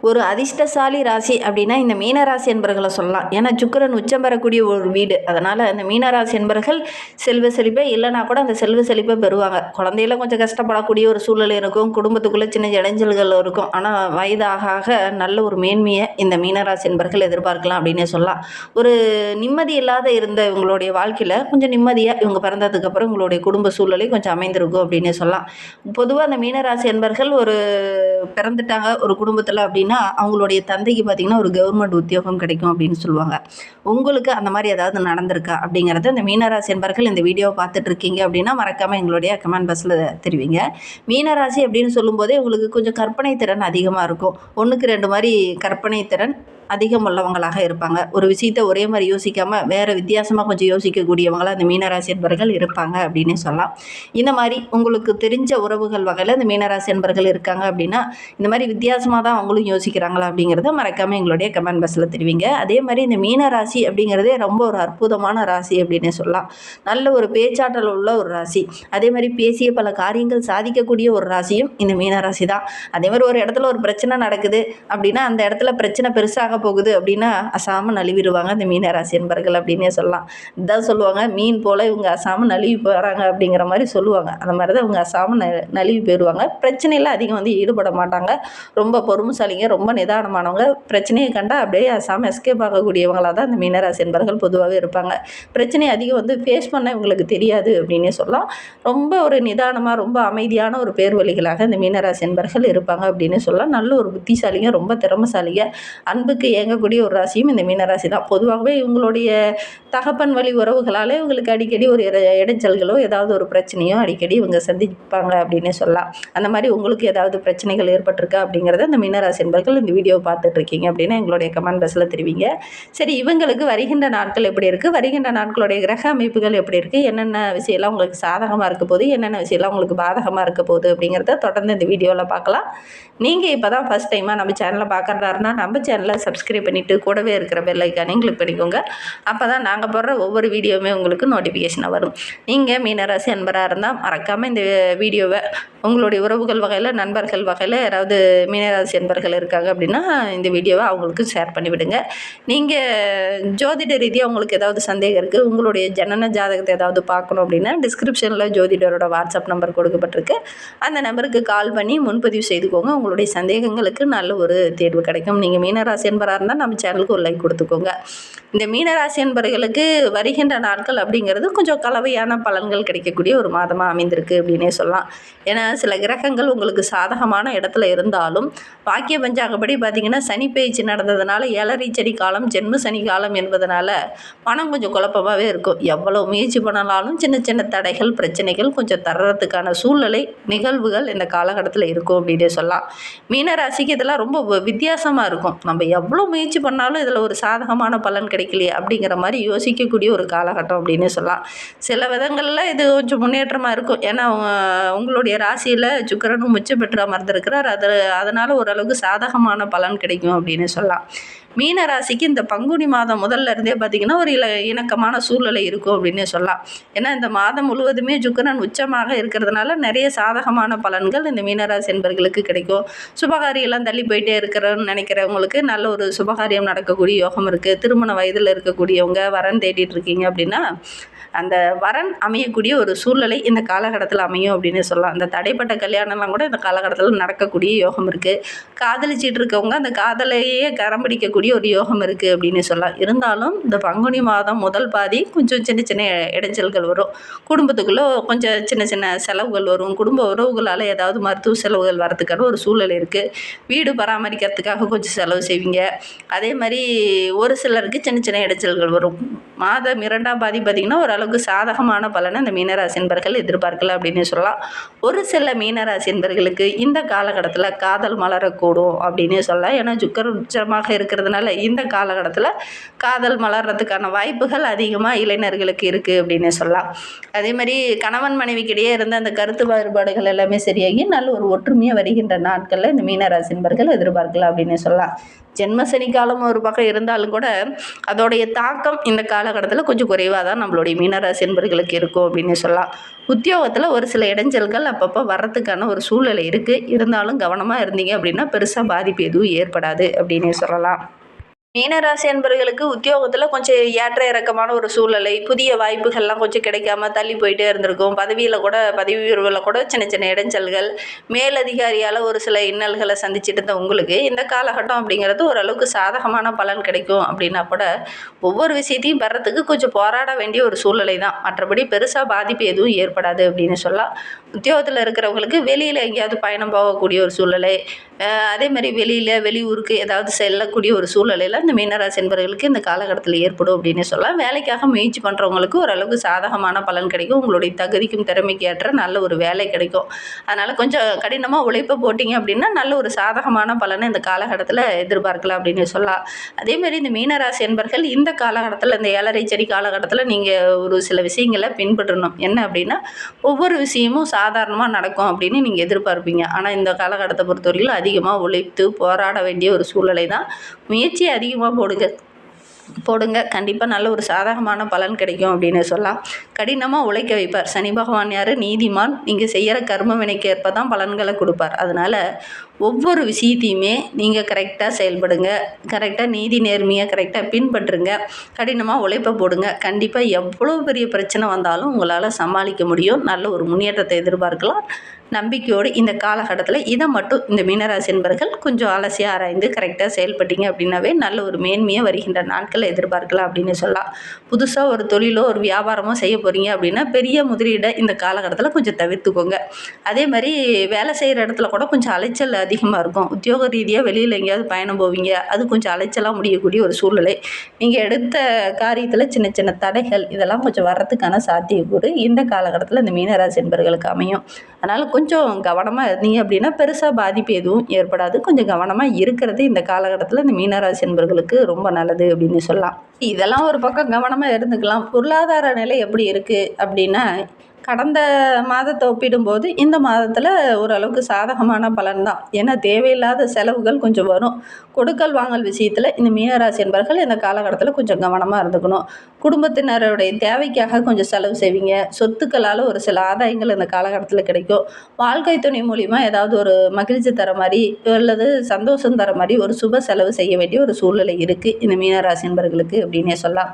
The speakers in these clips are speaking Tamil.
ஒரு அதிர்ஷ்டசாலி ராசி அப்படின்னா இந்த மீனராசி என்பர்களை சொல்லலாம். ஏன்னா சுக்கிரன் உச்சம் பெறக்கூடிய ஒரு வீடு. அதனால் அந்த மீனராசி என்பர்கள் செல்வ செழிப்பே இல்லைனா கூட அந்த செல்வ செழிப்பை பெறுவாங்க. குழந்தையில கொஞ்சம் கஷ்டப்படக்கூடிய ஒரு சூழ்நிலை இருக்கும், குடும்பத்துக்குள்ளே சின்ன இடைஞ்சல்கள் இருக்கும். ஆனால் வயதாக ஆக நல்ல ஒரு மேன்மையை இந்த மீனராசி என்பர்கள் எதிர்பார்க்கலாம் அப்படின்னே சொல்லலாம். ஒரு நிம்மதி இல்லாத இருந்த இவங்களுடைய வாழ்க்கையில் கொஞ்சம் நிம்மதியாக இவங்க பிறந்ததுக்கப்புறம் இவங்களுடைய குடும்ப சூழ்நிலை கொஞ்சம் அமைந்திருக்கும் அப்படின்னே சொல்லலாம். பொதுவாக அந்த மீனராசி என்பர்கள் ஒரு பிறந்துட்டாங்க ஒரு குடும்பத்தில் அப்படின்னா அவங்களுடைய தந்தைக்கு பார்த்திங்கன்னா ஒரு கவர்மெண்ட் உத்தியோகம் கிடைக்கும் அப்படின்னு சொல்லுவாங்க. உங்களுக்கு அந்த மாதிரி ஏதாவது நடந்திருக்கா அப்படிங்கிறத இந்த மீனராசி என்பர்கள் இந்த வீடியோவை பார்த்துட்டு இருக்கீங்க அப்படின்னா மறக்காமல் எங்களுடைய கமெண்ட் பாக்ஸில் தெரிவிங்க. மீனராசி அப்படின்னு சொல்லும்போதே உங்களுக்கு கொஞ்சம் கற்பனை திறன் அதிகமாக இருக்கும். 1க்கு 2 மாதிரி கற்பனை திறன் அதிகம் உள்ளவங்களாக இருப்பாங்க. ஒரு விஷயத்தை ஒரே மாதிரி யோசிக்காமல் வேறு வித்தியாசமாக கொஞ்சம் யோசிக்கக்கூடியவங்களாக அந்த மீனராசி என்பர்கள் இருப்பாங்க அப்படின்னே சொல்லலாம். இந்த மாதிரி உங்களுக்கு தெரிஞ்ச உறவுகள் வகையில் இந்த மீனராசி என்பர்கள் இருக்காங்க அப்படின்னா இந்த மாதிரி வித்தியாசமாக தான் அவங்களும் யோசிக்கிறாங்களா அப்படிங்கிறத மறக்காமல் எங்களுடைய கமெண்ட் பாக்ஸில் தெரிவிங்க. அதே மாதிரி இந்த மீனராசி அப்படிங்கிறதே ரொம்ப ஒரு அற்புதமான ராசி அப்படின்னே சொல்லலாம். நல்ல ஒரு பேச்சாற்றல் உள்ள ஒரு ராசி. அதே மாதிரி பேசிய பல காரியங்கள் சாதிக்கக்கூடிய ஒரு ராசியும் இந்த மீனராசி தான். அதே மாதிரி ஒரு இடத்துல ஒரு பிரச்சனை நடக்குது அப்படின்னா அந்த இடத்துல பிரச்சனை பெருசாக போகுது அப்படின்னா அசாம நழுவிடுவாங்க இந்த மீனராசி என்பர்கள் அப்படின்னே சொல்லலாம். இதான் சொல்லுவாங்க, மீன் போல் இவங்க அசாம நழுவி போகிறாங்க அப்படிங்கிற மாதிரி சொல்லுவாங்க. அந்த மாதிரி தான் இவங்க அசாம நழுவி போயிடுவாங்க. பிரச்சனையில் அதிகம் ஈடுபட மாட்டாங்க. ரொம்ப பொறுமைசாலிங்க, ரொம்ப நிதானமானவங்க. பிரச்சனையை கண்டால் அப்படியே அசாம எஸ்கேப் ஆகக்கூடியவங்களாக தான் இந்த மீனராசி என்பர்கள் பொதுவாகவே இருப்பாங்க. பிரச்சனையை அதிகம் ஃபேஸ் பண்ண இவங்களுக்கு தெரியாது அப்படின்னே சொல்லலாம். ரொம்ப ஒரு நிதானமாக ரொம்ப அமைதியான ஒரு பேர்வழிகளாக இந்த மீனராசி என்பர்கள் இருப்பாங்க அப்படின்னு சொல்லலாம். நல்ல ஒரு புத்திசாலிங்க, ரொம்ப திறமைசாலிங்க, அன்புக்கு ஏங்கக்கூடிய ஒரு ராசியும் இந்த மீனராசி தான். பொதுவாகவே இவங்களுடைய தகப்பன் வழி உறவுகளால் இவங்களுக்கு அடிக்கடி ஒரு இடைஞ்சல்களோ ஏதாவது ஒரு பிரச்சனையோ அடிக்கடி இவங்க சந்திப்பாங்க அப்படின்னே சொல்லலாம். அந்த மாதிரி உங்களுக்கு ஏதாவது பிரச்சனைகள் ஏற்பட்டிருக்கா அப்படிங்கிறத இந்த மீனராசி என்பர்கள் இந்த வீடியோவை பார்த்துட்ருக்கீங்க அப்படின்னா எங்களுடைய கமெண்ட் பாக்ஸில் தெரிவிங்க. சரி, இவங்களுக்கு வருகின்ற நாட்கள் எப்படி இருக்குது, வருகின்ற நாட்களுடைய கிரக அமைப்புகள் எப்படி இருக்குது, என்னென்ன விஷயம்லாம் உங்களுக்கு சாதகமாக இருக்க போகுது, என்னென்ன விஷயம்லாம் உங்களுக்கு பாதகமாக இருக்க போகுது அப்படிங்கிறத தொடர்ந்து இந்த வீடியோவில் பார்க்கலாம். நீங்கள் இப்போ தான் ஃபஸ்ட் டைமாக நம்ம சேனலை பார்க்குறதா இருந்தால் நம்ம சேனலை சப்ஸ்கிரைப் பண்ணிவிட்டு கூடவே இருக்கிற பெல் ஐக்கானையும் கிளிக் பண்ணிக்கோங்க. அப்போ தான் நாங்கள் போடுற ஒவ்வொரு வீடியோவுமே உங்களுக்கு நோட்டிஃபிகேஷனாக வரும். நீங்கள் மீனராசி அன்பராக இருந்தால் மறக்காமல் இந்த வீடியோவை உங்களுடைய உறவுகள் வகையில், நண்பர்கள் வகையில் யாராவது மீனராசி அன்பர்கள் இருக்காங்க அப்படின்னா இந்த வீடியோவை அவங்களுக்கு ஷேர் பண்ணிவிடுங்க. நீங்கள் ஜோதிட ரீதியாக உங்களுக்கு ஏதாவது சந்தேகம் இருக்குது, உங்களுடைய ஜனன ஜாதகத்தை ஏதாவது பார்க்கணும் அப்படின்னா டிஸ்கிரிப்ஷனில் ஜோதிடரோட வாட்ஸ்அப் நம்பர் கொடுக்கப்பட்டிருக்கு. அந்த நம்பருக்கு கால் பண்ணி முன்பதிவு செய்துக்கோங்க. உங்களுடைய சந்தேகங்களுக்கு நல்ல ஒரு தேர்வு கிடைக்கும். நீங்கள் மீனராசி என்பராக இருந்தால் நம்ம சேனலுக்கு ஒரு லைக் கொடுத்துக்கோங்க. இந்த மீனராசி என்பர்களுக்கு வருகின்ற நாட்கள் அப்படிங்கிறது கொஞ்சம் கலவையான பலன்கள் கிடைக்கக்கூடிய ஒரு மாதமாக அமைந்திருக்கு அப்படின்னே சொல்லலாம். ஏன்னா சில கிரகங்கள் உங்களுக்கு சாதகமான இடத்துல இருந்தாலும் வாக்கிய பஞ்சாங்கப்படி பார்த்திங்கன்னா சனி பயிற்சி நடந்ததுனால 7 சனி காலம், ஜென்ம சனி காலம் என்பதனால மனம் கொஞ்சம் குழப்பமாகவே இருக்கும். எவ்வளோ முயற்சி பண்ணாலும் சின்ன சின்ன தடைகள், பிரச்சனைகள் கொஞ்சம் தர்றதுக்கான சூழ்நிலை, நிகழ்வுகள் இந்த காலகட்டத்தில் இருக்கும் அப்படின்னே சொல்லலாம். மீனராசிக்கு இதெல்லாம் ரொம்ப வித்தியாசமாக இருக்கும். நம்ம எவ்வளோ முயற்சி பண்ணாலும் இதில் ஒரு சாதகமான பலன் கிடைக்கலையே அப்படிங்கிற மாதிரி யோசிக்கக்கூடிய ஒரு காலகட்டம் அப்படின்னே சொல்லலாம். சில விதங்களில் இது கொஞ்சம் முன்னேற்றமாக இருக்கும். ஏன்னா உங்களுடைய ராசியில் சுக்கிரனும் உச்சம் பெற்று அமர்ந்திருக்கிறார். அதனால் ஓரளவுக்கு சாதகமான பலன் கிடைக்கும் அப்படின்னு சொல்லலாம். மீன ராசிக்கு இந்த பங்குனி மாதம் முதல்ல இருந்தே பார்த்திங்கன்னா ஒரு இணக்கமான சூழ்நிலை இருக்கும் அப்படின்னே சொல்லலாம். ஏன்னா இந்த மாதம் முழுவதுமே சுக்கிரன் உச்சமாக இருக்கிறதுனால நிறைய சாதகமான பலன்கள் இந்த மீனராசி என்பர்களுக்கு கிடைக்கும். சுபகாரியெல்லாம் தள்ளி போயிட்டே இருக்கிறன்னு நினைக்கிறவங்களுக்கு நல்ல ஒரு சுபகாரியம் நடக்கக்கூடிய யோகம் இருக்குது. திருமண வயதில் இருக்கக்கூடியவங்க வரன் தேடிட்டு இருக்கீங்க அப்படின்னா அந்த வரன் அமையக்கூடிய ஒரு சூழ்நிலை இந்த காலகட்டத்தில் அமையும் அப்படின்னு சொல்லலாம். அந்த தடைப்பட்ட கல்யாணம்லாம் கூட இந்த காலகட்டத்தில் நடக்கக்கூடிய யோகம் இருக்குது. காதலிச்சிட்டு இருக்கவங்க அந்த காதலையே கரம் பிடிக்கக்கூடிய ஒரு யோகம் இருக்குது அப்படின்னு சொல்லலாம். இருந்தாலும் இந்த பங்குனி மாதம் முதல் பாதி கொஞ்சம் சின்ன சின்ன இடைஞ்சல்கள் வரும். குடும்பத்துக்குள்ளே கொஞ்சம் சின்ன சின்ன செலவுகள் வரும். குடும்ப உறவுகளால் ஏதாவது மருத்துவ செலவுகள் வரதுக்கான ஒரு சூழ்நிலை இருக்குது. வீடு பராமரிக்கிறதுக்காக கொஞ்சம் செலவு செய்வீங்க. அதே மாதிரி ஒரு சிலருக்கு சின்ன சின்ன இடைஞ்சல்கள் வரும். மாதம் 2ஆம் பாதி பார்த்திங்கன்னா ஓரளவுக்கு சாதகமான பலனை இந்த மீனராசி என்பர்கள் எதிர்பார்க்கலாம் அப்படின்னு சொல்லலாம். ஒரு சில மீனராசி என்பர்களுக்கு இந்த காலகட்டத்தில் காதல் மலரக்கூடும் அப்படின்னு சொல்லலாம். ஏன்னா சுக்கிரன் உச்சமாக இருக்கிறதுனால இந்த காலகட்டத்தில் காதல் மலர்றதுக்கான வாய்ப்புகள் அதிகமாக இளைஞர்களுக்கு இருக்குது அப்படின்னு சொல்லலாம். அதே மாதிரி கணவன் மனைவிக்கிடையே இருந்த அந்த கருத்து வேறுபாடுகள் எல்லாமே சரியாகி நல்ல ஒரு ஒற்றுமையாக வருகின்ற நாட்களில் இந்த மீனராசி என்பர்கள் எதிர்பார்க்கலாம் அப்படின்னு சொல்லலாம். ஜென்ம சனி காலம் ஒரு பக்கம் இருந்தாலும் கூட அதோடைய தாக்கம் இந்த காலகட்டத்தில் கொஞ்சம் குறைவாக தான் நம்மளுடைய மீனராசி என்பர்களுக்கு இருக்கும் அப்படின்னு சொல்லலாம். உத்தியோகத்தில் ஒரு சில இடைஞ்சல்கள் அப்பப்போ வர்றதுக்கான ஒரு சூழ்நிலை இருக்குது. இருந்தாலும் கவனமாக இருந்தீங்க அப்படின்னா பெருசாக பாதிப்பு எதுவும் ஏற்படாது அப்படின்னே சொல்லலாம். மீனராசி அன்பர்களுக்கு உத்தியோகத்தில் கொஞ்சம் ஏற்ற இறக்கமான ஒரு சூழ்நிலை, புதிய வாய்ப்புகள்லாம் கொஞ்சம் கிடைக்காம தள்ளி போயிட்டே இருந்திருக்கும். பதவி உயர்வில் கூட சின்ன சின்ன இடைஞ்சல்கள், மேலதிகாரியால் ஒரு சில இன்னல்களை சந்திச்சுட்டு இருந்த உங்களுக்கு இந்த காலகட்டம் அப்படிங்கிறது ஓரளவுக்கு சாதகமான பலன் கிடைக்கும் அப்படின்னா கூட ஒவ்வொரு விஷயத்தையும் பெறத்துக்கு கொஞ்சம் போராட வேண்டிய ஒரு சூழ்நிலை தான். மற்றபடி பெருசாக பாதிப்பு எதுவும் ஏற்படாது அப்படின்னு சொல்லலாம். உத்தியோகத்தில் இருக்கிறவங்களுக்கு வெளியில் எங்கேயாவது பயணம் போகக்கூடிய ஒரு சூழ்நிலை, அதேமாதிரி வெளியூருக்கு ஏதாவது செல்லக்கூடிய ஒரு சூழ்நிலையில் இந்த மீனராசி என்பவர்களுக்கு இந்த காலகட்டத்தில் ஏற்படும் அப்படின்னு சொல்லலாம். வேலைக்காக முயற்சி பண்ணுறவங்களுக்கு ஓரளவுக்கு சாதகமான பலன் கிடைக்கும். உங்களுடைய தகுதிக்கும் திறமைக்கு ஏற்ற நல்ல ஒரு வேலை கிடைக்கும். அதனால் கொஞ்சம் கடினமாக உழைப்பை போட்டிங்க அப்படின்னா நல்ல ஒரு சாதகமான பலனை இந்த காலகட்டத்தில் எதிர்பார்க்கலாம் அப்படின்னு சொல்லலாம். அதேமாதிரி இந்த மீனராசி என்பர்கள் இந்த காலகட்டத்தில், இந்த 7.5 சனி காலகட்டத்தில் நீங்கள் ஒரு சில விஷயங்களை பின்பற்றணும். என்ன அப்படின்னா, ஒவ்வொரு விஷயமும் சாதாரணமாக நடக்கும் அப்படின்னு நீங்கள் எதிர்பார்ப்பீங்க. ஆனால் இந்த காலகட்டத்தை பொறுத்தவரையிலும் அதிகமாக உழைத்து போராட வேண்டிய ஒரு சூழ்நிலை தான். முயற்சி அதிகமாக போடுங்க. கண்டிப்பாக நல்ல ஒரு சாதகமான பலன் கிடைக்கும் அப்படின்னு சொல்லலாம். கடினமாக உழைக்க வைப்பார். சனி பகவான் யார்? நீதிமான். நீங்கள் செய்கிற கர்ம வினைக்கு ஏற்ப தான் பலன்களை கொடுப்பார். அதனால் ஒவ்வொரு விஷயத்தையுமே நீங்கள் கரெக்டாக செயல்படுங்க. கரெக்டாக நீதி நேர்மையாக கரெக்டாக பின்பற்றுங்க. கடினமாக உழைப்பை போடுங்க. கண்டிப்பாக எவ்வளோ பெரிய பிரச்சனை வந்தாலும் உங்களால் சமாளிக்க முடியும். நல்ல ஒரு முன்னேற்றத்தை எதிர்பார்க்கலாம். நம்பிக்கையோடு இந்த காலகட்டத்தில் இதை மட்டும் இந்த மீனராசி என்பர்கள் கொஞ்சம் அலசி ஆராய்ந்து கரெக்டாக செயல்பட்டீங்க அப்படின்னாவே நல்ல ஒரு மேன்மையாக வருகின்ற நாட்களை எதிர்பார்க்கலாம் அப்படின்னு சொல்லலாம். புதுசாக ஒரு தொழிலோ ஒரு வியாபாரமோ செய்ய போகிறீங்க அப்படின்னா பெரிய முதலீடை இந்த காலகட்டத்தில் கொஞ்சம் தவிர்த்துக்கோங்க. அதே மாதிரி வேலை செய்கிற இடத்துல கூட கொஞ்சம் அலைச்சல் அதிகமாக இருக்கும். உத்தியோக ரீதியாக வெளியில் எங்கேயாவது பயணம் போவீங்க, அது கொஞ்சம் அலைச்சலாக முடியக்கூடிய ஒரு சூழ்நிலை. நீங்கள் எடுத்த காரியத்தில் சின்ன சின்ன தடைகள் இதெல்லாம் கொஞ்சம் வர்றதுக்கான சாத்தியக்கூறு இந்த காலகட்டத்தில் இந்த மீனராசி என்பர்களுக்கு அமையும். அதனால் கொஞ்சம் கவனமாக இருந்தீங்க அப்படின்னா பெருசாக பாதிப்பு எதுவும் ஏற்படாது. கொஞ்சம் கவனமாக இருக்கிறது இந்த காலகட்டத்தில் இந்த மீனராசி என்பர்களுக்கு ரொம்ப நல்லது அப்படின்னு சொல்லலாம். இதெல்லாம் ஒரு பக்கம் கவனமாக இருந்துக்கலாம். பொருளாதார நிலை எப்படி இருக்குது அப்படின்னா, கடந்த மாதத்தை ஒப்பிடும்போது இந்த மாதத்தில் ஓரளவுக்கு சாதகமான பலன் தான். ஏன்னா தேவையில்லாத செலவுகள் கொஞ்சம் வரும். கொடுக்கல் வாங்கல் விஷயத்தில் இந்த மீனராசி என்பவர்கள் இந்த காலகட்டத்தில் கொஞ்சம் கவனமாக இருந்துக்கணும். குடும்பத்தினருடைய தேவைக்காக கொஞ்சம் செலவு செய்வீங்க. சொத்துக்களால் ஒரு சில ஆதாயங்கள் இந்த காலகட்டத்தில் கிடைக்கும். வாழ்க்கை துணை மூலிமா ஏதாவது ஒரு மகிழ்ச்சி தர மாதிரி அல்லது சந்தோஷம் தர மாதிரி ஒரு சுப செலவு செய்ய வேண்டிய ஒரு சூழ்நிலை இருக்குது இந்த மீனராசி என்பவர்களுக்கு அப்படின்னே சொல்லலாம்.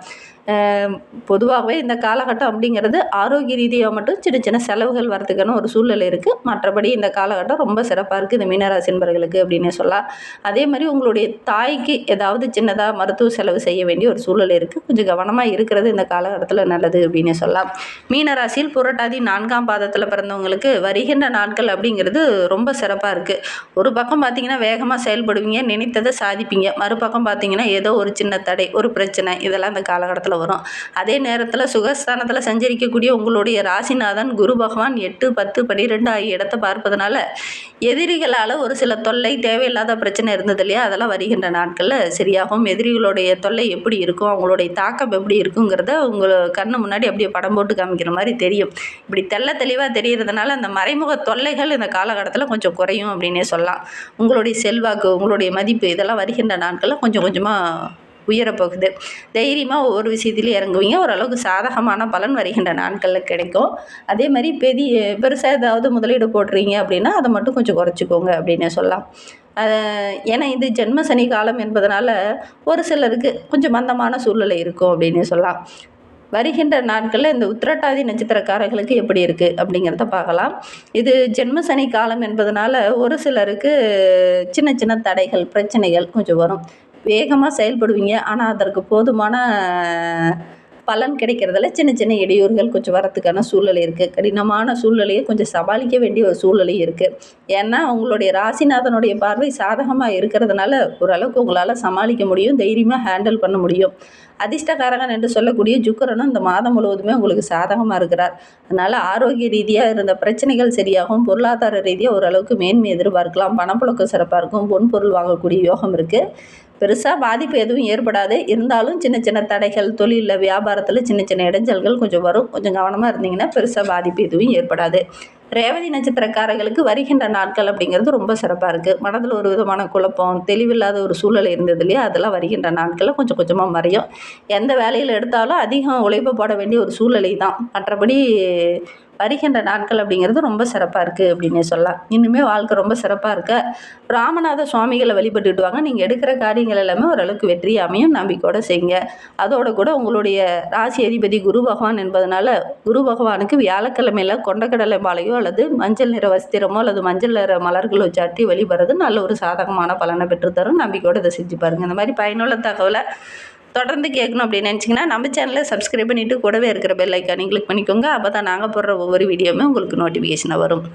பொதுவாகவே இந்த காலகட்டம் அப்படிங்கிறது ஆரோக்கிய ரீதியாக மட்டும் சின்ன சின்ன செலவுகள் வரதுக்கான ஒரு சூழ்நிலை இருக்குது. மற்றபடி இந்த காலகட்டம் ரொம்ப சிறப்பாக இருக்குது இந்த மீனராசி என்பவர்களுக்கு அப்படின்னே சொல்லலாம். அதே மாதிரி உங்களுடைய தாய்க்கு ஏதாவது சின்னதாக மருத்துவ செலவு செய்ய வேண்டிய ஒரு சூழ்நிலை இருக்குது. கொஞ்சம் கவனமாக இருக்கிறது இந்த காலகட்டத்தில் நல்லது அப்படின்னே சொல்லலாம். மீனராசியில் புரட்டாதி 4ஆம் பாதத்தில் பிறந்தவங்களுக்கு வருகின்ற நாட்கள் அப்படிங்கிறது ரொம்ப சிறப்பாக இருக்குது. ஒரு பக்கம் பார்த்திங்கன்னா வேகமாக செயல்படுவீங்க, நினைத்ததை சாதிப்பீங்க. மறுபக்கம் பார்த்திங்கன்னா ஏதோ ஒரு சின்ன தடை, ஒரு பிரச்சனை இதெல்லாம் இந்த காலகட்டத்தில் வரும். அதே நேரத்தில் சுகஸ்தானத்தில் சஞ்சரிக்கக்கூடிய உங்களுடைய ராசிநாதன் குரு பகவான் 8, 10, 12 ஆகிய இடத்தை பார்ப்பதனால எதிரிகளால் ஒரு சில தொல்லை, தேவையில்லாத பிரச்சனை இருந்தது இல்லையா, அதெல்லாம் வருகின்ற நாட்களில் சரியாகும். எதிரிகளுடைய தொல்லை எப்படி இருக்கும், அவங்களுடைய தாக்கம் எப்படி இருக்குங்கிறத உங்களை கண்ணு முன்னாடி அப்படியே படம் போட்டு காமிக்கிற மாதிரி தெரியும். இப்படி தெளிவாக தெரியறதுனால அந்த மறைமுக தொல்லைகள் இந்த காலகட்டத்தில் கொஞ்சம் குறையும் அப்படின்னே சொல்லலாம். உங்களுடைய செல்வாக்கு, உங்களுடைய மதிப்பு இதெல்லாம் வருகின்ற நாட்களில் கொஞ்சம் கொஞ்சமாக உயரப்போகுது. தைரியமாக ஒவ்வொரு விஷயத்துலையும் இறங்குவீங்க. ஓரளவுக்கு சாதகமான பலன் வருகின்ற நாட்களில் கிடைக்கும். அதே மாதிரி பெருசாக ஏதாவது முதலீடு போடுறீங்க அப்படின்னா அதை மட்டும் கொஞ்சம் குறைச்சிக்கோங்க அப்படின்னு சொல்லலாம். ஏன்னா இது ஜென்ம சனி காலம் என்பதனால ஒரு சிலருக்கு கொஞ்சம் மந்தமான சூழ்நிலை இருக்கும் அப்படின்னு சொல்லலாம். வருகின்ற நாட்களில் இந்த உத்திரட்டாதி நட்சத்திரக்காரர்களுக்கு எப்படி இருக்குது அப்படிங்கிறத பார்க்கலாம். இது ஜென்ம சனி காலம் என்பதனால ஒரு சிலருக்கு சின்ன சின்ன தடைகள், பிரச்சனைகள் கொஞ்சம் வரும். வேகமாக செயல்படுவீங்க. ஆனால் அதற்கு போதுமான பலன் கிடைக்கிறதில்ல. சின்ன சின்ன இடையூறுகள் கொஞ்சம் வரத்துக்கான சூழ்நிலை இருக்குது. கடினமான சூழ்நிலையை கொஞ்சம் சமாளிக்க வேண்டிய ஒரு சூழ்நிலை இருக்குது. ஏன்னா உங்களுடைய ராசிநாதனுடைய பார்வை சாதகமாக இருக்கிறதுனால ஓரளவுக்கு உங்களால் சமாளிக்க முடியும், தைரியமாக ஹேண்டில் பண்ண முடியும். அதிர்ஷ்டகாரகன் என்று சொல்லக்கூடிய சுக்கிரனும் இந்த மாதம் முழுவதுமே உங்களுக்கு சாதகமாக இருக்கிறார். அதனால் ஆரோக்கிய ரீதியாக இருந்த பிரச்சனைகள் சரியாகும். பொருளாதார ரீதியாக ஓரளவுக்கு மேன்மை எதிர்பார்க்கலாம். பணப்புழக்கம் சிறப்பாக இருக்கும். பொன்பொருள் வாங்கக்கூடிய யோகம் இருக்குது. பெருசாக பாதிப்பு எதுவும் ஏற்படாது. இருந்தாலும் சின்ன சின்ன தடைகள், தொழிலில் வியாபாரத்தில் சின்ன சின்ன இடைஞ்சல்கள் கொஞ்சம் வரும். கொஞ்சம் கவனமாக இருந்தீங்கன்னா பெருசாக பாதிப்பு எதுவும் ஏற்படாது. ரேவதி நட்சத்திரக்காரர்களுக்கு வருகின்ற நாட்கள் அப்படிங்கிறது ரொம்ப சிறப்பாக இருக்குது. மனதில் ஒரு விதமான குழப்பம், தெளிவில்லாத ஒரு சூழ்நிலை இருந்தது இல்லையா, அதெல்லாம் வருகின்ற நாட்களில் கொஞ்சம் கொஞ்சமாக மறையும். எந்த வேலையில் எடுத்தாலும் அதிகம் உழைப்பு போட வேண்டிய ஒரு சூழ்நிலை தான். மற்றபடி வருகின்ற நாட்கள் அப்படிங்கிறது ரொம்ப சிறப்பாக இருக்குது அப்படின்னே சொல்லலாம். இன்னுமே வாழ்க்கை ரொம்ப சிறப்பாக இருக்க ராமநாத சுவாமிகளை வழிபட்டுட்டு வாங்க. நீங்கள் எடுக்கிற காரியங்கள் எல்லாமே ஓரளவுக்கு வெற்றி அமையும். நம்பிக்கையோடு செய்யுங்க. அதோட கூட உங்களுடைய ராசி அதிபதி குரு பகவான் என்பதனால குரு பகவானுக்கு வியாழக்கிழமையில் கொண்டக்கடலை மாலையோ அல்லது மஞ்சள் நிற வஸ்திரமோ அல்லது மஞ்சள் நிற மலர்களோ சாட்டி வழிபடுறது நல்ல ஒரு சாதகமான பலனை பெற்றுத்தரும். நம்பிக்கையோடு இதை செஞ்சு பாருங்கள். இந்த மாதிரி பயனுள்ள தகவலை தொடர்ந்து கேட்கணும் அப்படின்னு நினச்சிங்கன்னா நம்ம சேனலை சப்ஸ்கிரைப் பண்ணிவிட்டு கூடவே இருக்கிற பெல் ஐக்கானையும் கிளிக் பண்ணிக்கோங்க. அப்போ தான் நாங்கள் போடுற ஒவ்வொரு வீடியோவுமே உங்களுக்கு நோட்டிஃபிகேஷனாக வரும்.